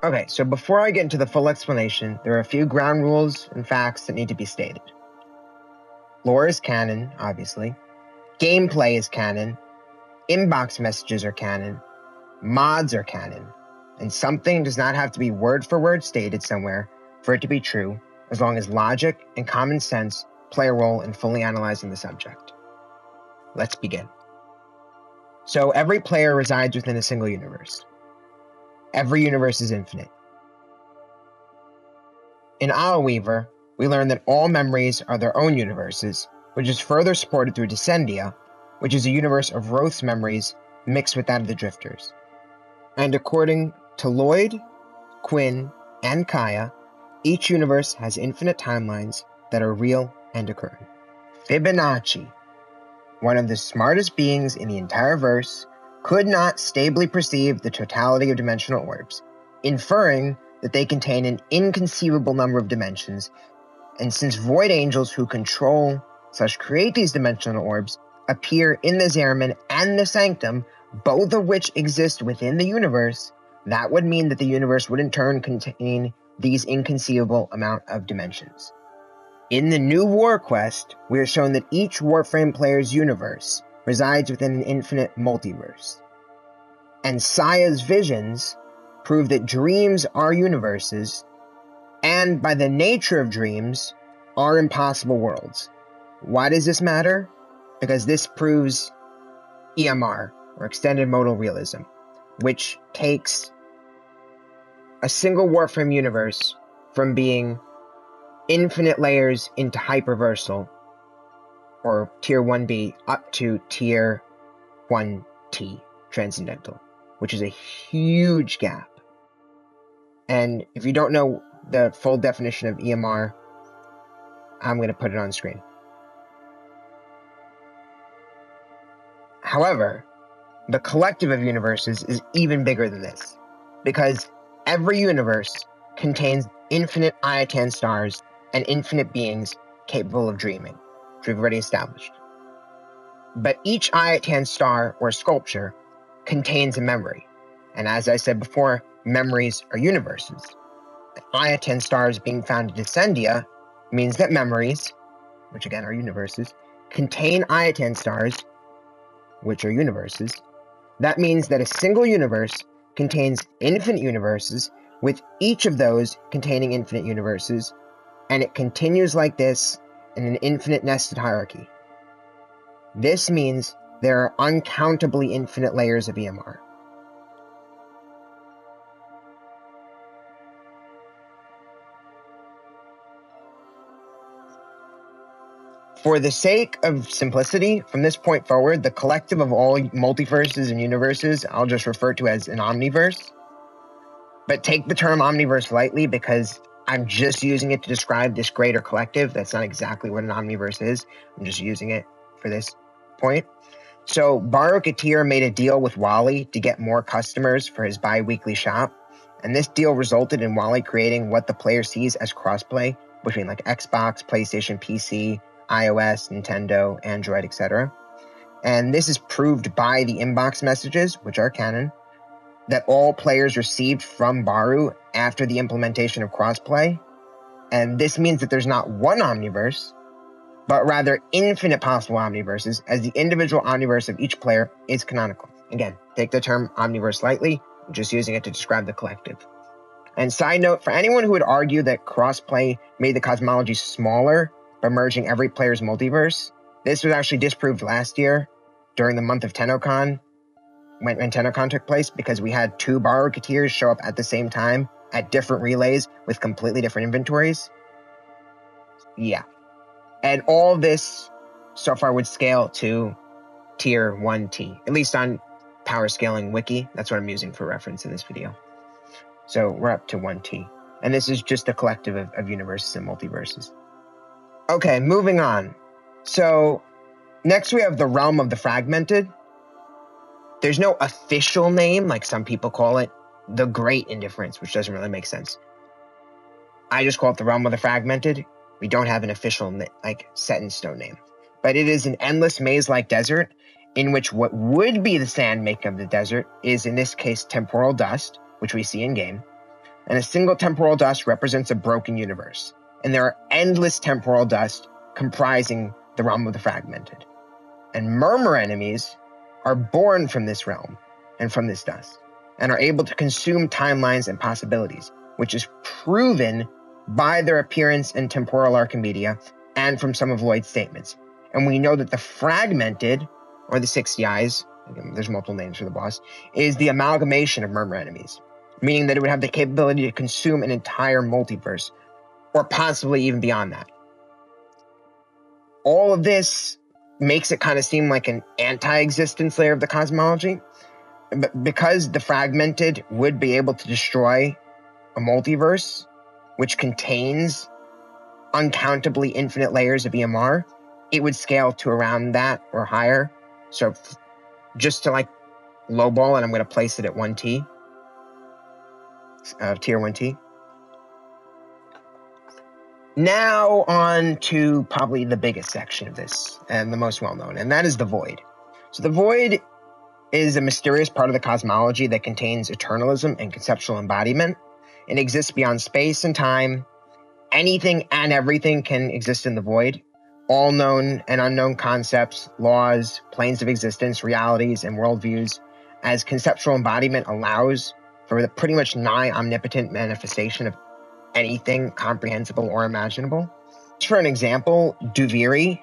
Okay, so before I get into the full explanation, there are a few ground rules and facts that need to be stated. Lore is canon, obviously. Gameplay is canon. Inbox messages are canon. Mods are canon. And something does not have to be word for word stated somewhere for it to be true, as long as logic and common sense play a role in fully analyzing the subject. Let's begin. So every player resides within a single universe. Every universe is infinite. In Weaver, we learn that all memories are their own universes, which is further supported through Descendia, which is a universe of Roth's memories mixed with that of the Drifters. And according to Lloyd, Quinn, and Kaya, each universe has infinite timelines that are real and occurring. Fibonacci, one of the smartest beings in the entire verse, could not stably perceive the totality of dimensional orbs, inferring that they contain an inconceivable number of dimensions, and since void angels who control/create these dimensional orbs appear in the Zeraman and the Sanctum, both of which exist within the universe, that would mean that the universe would in turn contain these inconceivable amount of dimensions. In the new War Quest, we are shown that each Warframe player's universe resides within an infinite multiverse. And Saya's visions prove that dreams are universes, and by the nature of dreams, are impossible worlds. Why does this matter? Because this proves EMR, or Extended Modal Realism, which takes a single Warframe universe from being infinite layers into hyperversal, or Tier 1B, up to Tier 1T, Transcendental, which is a huge gap. And if you don't know the full definition of EMR, I'm going to put it on screen. However, the collective of universes is even bigger than this, because every universe contains infinite Iatan stars and infinite beings capable of dreaming, which we've already established. But each Iatan star or sculpture contains a memory, and as I said before, memories are universes. Iatan stars being found in Descendia means that memories, which again are universes, contain Iatan stars, which are universes. That means that a single universe contains infinite universes, with each of those containing infinite universes, and it continues like this in an infinite nested hierarchy. This means there are uncountably infinite layers of EMR. For the sake of simplicity, from this point forward, the collective of all multiverses and universes I'll just refer to as an omniverse. But take the term omniverse lightly, because I'm just using it to describe this greater collective. That's not exactly what an omniverse is. I'm just using it for this point. So Baruch Atir made a deal with Wally to get more customers for his bi-weekly shop. And this deal resulted in Wally creating what the player sees as crossplay between like Xbox, PlayStation, PC, iOS, Nintendo, Android, etc. And this is proved by the inbox messages, which are canon, that all players received from Baru after the implementation of crossplay. And this means that there's not one omniverse, but rather infinite possible omniverses, as the individual omniverse of each player is canonical. Again, take the term omniverse lightly, I'm just using it to describe the collective. And side note, for anyone who would argue that crossplay made the cosmology smaller by merging every player's multiverse, this was actually disproved last year during the month of TennoCon, when TennoCon took place, because we had two Baruch Atirs show up at the same time at different relays with completely different inventories. Yeah. And all this so far would scale to Tier 1T, at least on Powerscaling Wiki. That's what I'm using for reference in this video. So we're up to 1T. And this is just a collective of universes and multiverses. Okay, moving on. So next we have the Realm of the Fragmented. There's no official name, like some people call it, the Great Indifference, which doesn't really make sense. I just call it the Realm of the Fragmented. We don't have an official, like, set-in-stone name. But it is an endless maze-like desert in which what would be the sand making of the desert is, in this case, temporal dust, which we see in-game. and a single temporal dust represents a broken universe, and there are endless temporal dust comprising the realm of the fragmented. And murmur enemies are born from this realm and from this dust, and are able to consume timelines and possibilities, which is proven by their appearance in temporal Archimedia and from some of Lloyd's statements. And we know that the fragmented, or the 60 Eyes, there's multiple names for the boss, is the amalgamation of murmur enemies, meaning that it would have the capability to consume an entire multiverse, or possibly even beyond that. All of this makes it kind of seem like an anti-existence layer of the cosmology, but because the fragmented would be able to destroy a multiverse, which contains uncountably infinite layers of EMR, it would scale to around that or higher. So just to like lowball, and I'm going to place it at 1T, tier 1T. Now on to probably the biggest section of this, and the most well-known, and that is the Void. So the Void is a mysterious part of the cosmology that contains eternalism and conceptual embodiment. It exists beyond space and time. Anything and everything can exist in the Void. All known and unknown concepts, laws, planes of existence, realities, and worldviews, as conceptual embodiment allows for the pretty much nigh omnipotent manifestation of anything comprehensible or imaginable. For an example, Duviri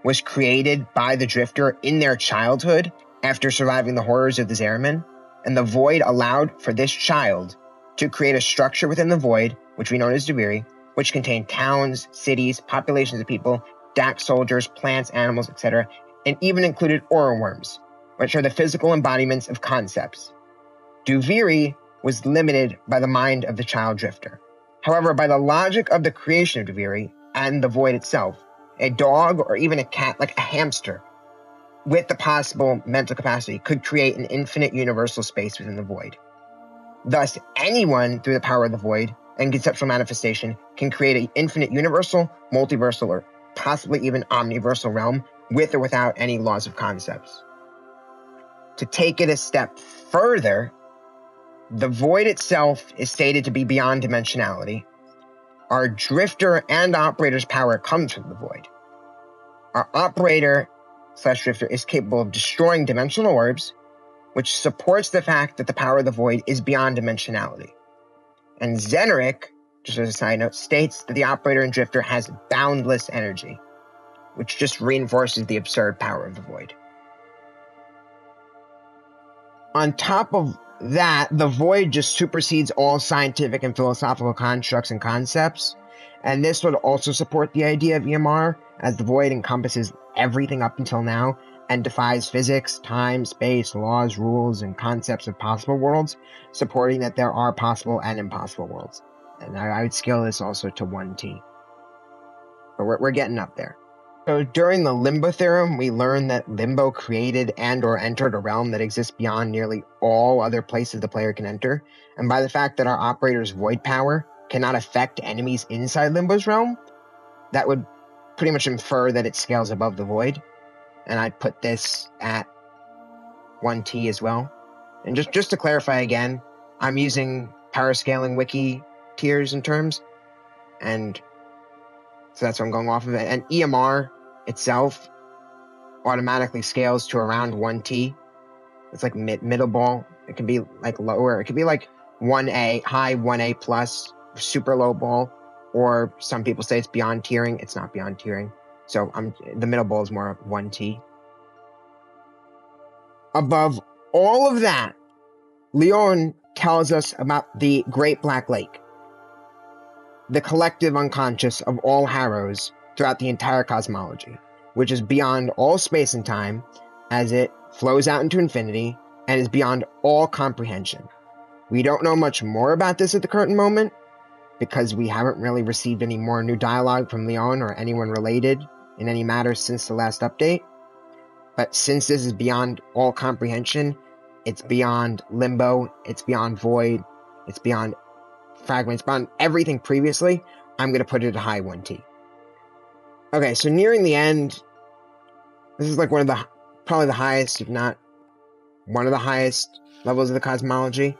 was created by the Drifter in their childhood after surviving the horrors of the Zariman, and the Void allowed for this child to create a structure within the Void, which we know as Duviri, which contained towns, cities, populations of people, Dak soldiers, plants, animals, etc., and even included aura worms, which are the physical embodiments of concepts. Duviri was limited by the mind of the child Drifter. However, by the logic of the creation of Duviri and the Void itself, a dog or even a cat, like a hamster, with the possible mental capacity, could create an infinite universal space within the Void. Thus, anyone, through the power of the Void and conceptual manifestation, can create an infinite universal, multiversal, or possibly even omniversal realm with or without any laws of concepts. To take it a step further, the Void itself is stated to be beyond dimensionality. Our Drifter and Operator's power comes from the Void. Our Operator/Drifter is capable of destroying dimensional orbs, which supports the fact that the power of the Void is beyond dimensionality. And Zeneric, just as a side note, states that the Operator and Drifter has boundless energy, which just reinforces the absurd power of the Void. On top of that, the Void just supersedes all scientific and philosophical constructs and concepts, and this would also support the idea of EMR, as the Void encompasses everything up until now and defies physics, time, space, laws, rules, and concepts of possible worlds, supporting that there are possible and impossible worlds. And I would scale this also to 1T. But we're getting up there. So during the Limbo Theorem, we learned that Limbo created and or entered a realm that exists beyond nearly all other places the player can enter, and by the fact that our Operator's Void power cannot affect enemies inside Limbo's realm, that would pretty much infer that it scales above the Void, and I'd put this at 1T as well. And just to clarify again, I'm using Powerscaling wiki tiers and terms, and so that's what I'm going off of it. And EMR itself automatically scales to around 1T. It's like middle ball. It can be like lower. It could be like 1A, high 1A plus, super low ball, or some people say it's beyond tiering. It's not beyond tiering. So the middle ball is more 1T. Above all of that, Leon tells us about the Great Black Lake, the collective unconscious of all Harrows throughout the entire cosmology, which is beyond all space and time as it flows out into infinity and is beyond all comprehension. We don't know much more about this at the current moment because we haven't really received any more new dialogue from Leon or anyone related in any matter since the last update. But since this is beyond all comprehension, it's beyond Limbo, it's beyond Void, it's beyond Fragments, beyond everything previously, I'm going to put it at high 1T. Okay, so nearing the end, this is like probably the highest, if not one of the highest levels of the cosmology.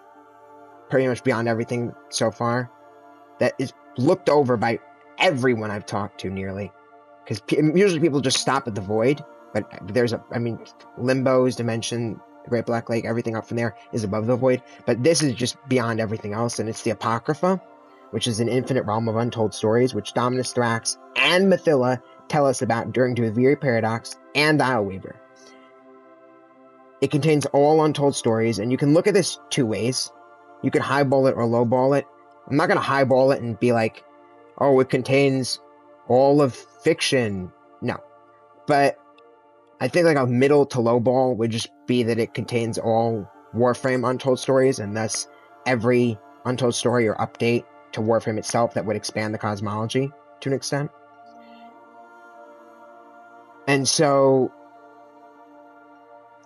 pretty much beyond everything so far, that is looked over by everyone I've talked to nearly. Because usually people just stop at the void, but there's Limbo's dimension, the Great Black Lake, everything up from there is above the void. But this is just beyond everything else, and it's the Apocrypha, which is an infinite realm of untold stories, which Dominus Thrax and Mithila tell us about during Duviri Paradox and Dialweaver. It contains all untold stories, and you can look at this two ways. You can highball it or lowball it. I'm not going to highball it and be like, oh, it contains all of fiction. No. But I think like a middle to lowball would just be that it contains all Warframe untold stories, and thus every untold story or update to Warframe itself that would expand the cosmology to an extent. And so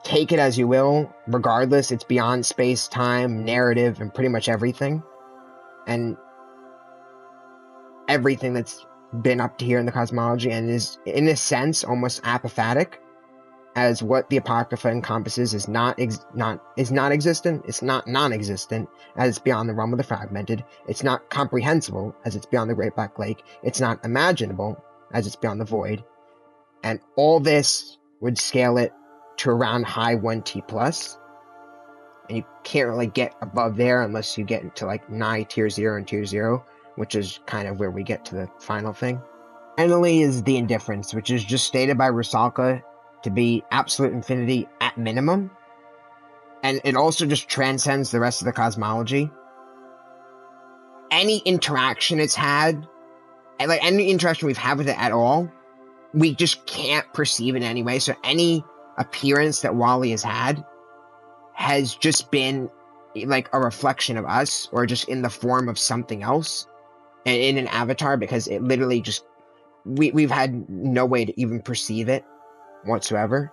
take it as you will. Regardless, it's beyond space, time, narrative, and pretty much everything. And everything that's been up to here in the cosmology, and is, in a sense, almost apophatic, as what the Apocrypha encompasses is not existent. It's not non-existent, as it's beyond the realm of the fragmented. It's not comprehensible, as it's beyond the Great Black Lake. It's not imaginable, as it's beyond the void. And all this would scale it to around high 1T plus. And you can't really get above there unless you get into like nigh tier 0 and tier 0, which is kind of where we get to the final thing. Enely is the indifference, which is just stated by Rusalka to be absolute infinity at minimum. And it also just transcends the rest of the cosmology. Any interaction it's had, like any interaction we've had with it at all, we just can't perceive in any way. So any appearance that Wally has had has just been like a reflection of us, or just in the form of something else in an avatar, because it literally just, we've had no way to even perceive it whatsoever.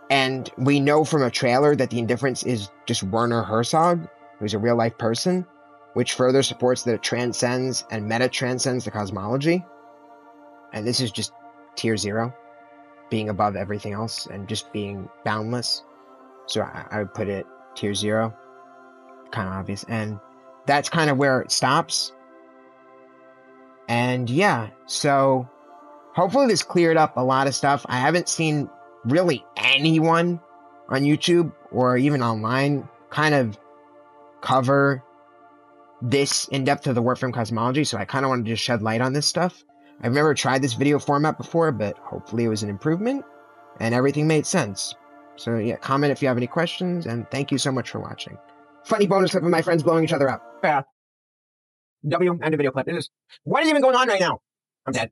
And we know from a trailer that the indifference is just Werner Herzog, who's a real life person, which further supports that it transcends and meta transcends the cosmology. And this is just tier 0, being above everything else and just being boundless. So I would put it tier 0, kind of obvious. And that's kind of where it stops. And yeah, so hopefully this cleared up a lot of stuff. I haven't seen really anyone on YouTube or even online kind of cover this in depth of the Warframe cosmology, so I kind of wanted to just shed light on this stuff. I've never tried this video format before, but hopefully it was an improvement and everything made sense. So yeah, comment if you have any questions, and thank you so much for watching. Funny bonus clip of my friends blowing each other up. Yeah. W, end of video clip. What is even going on right now? I'm dead.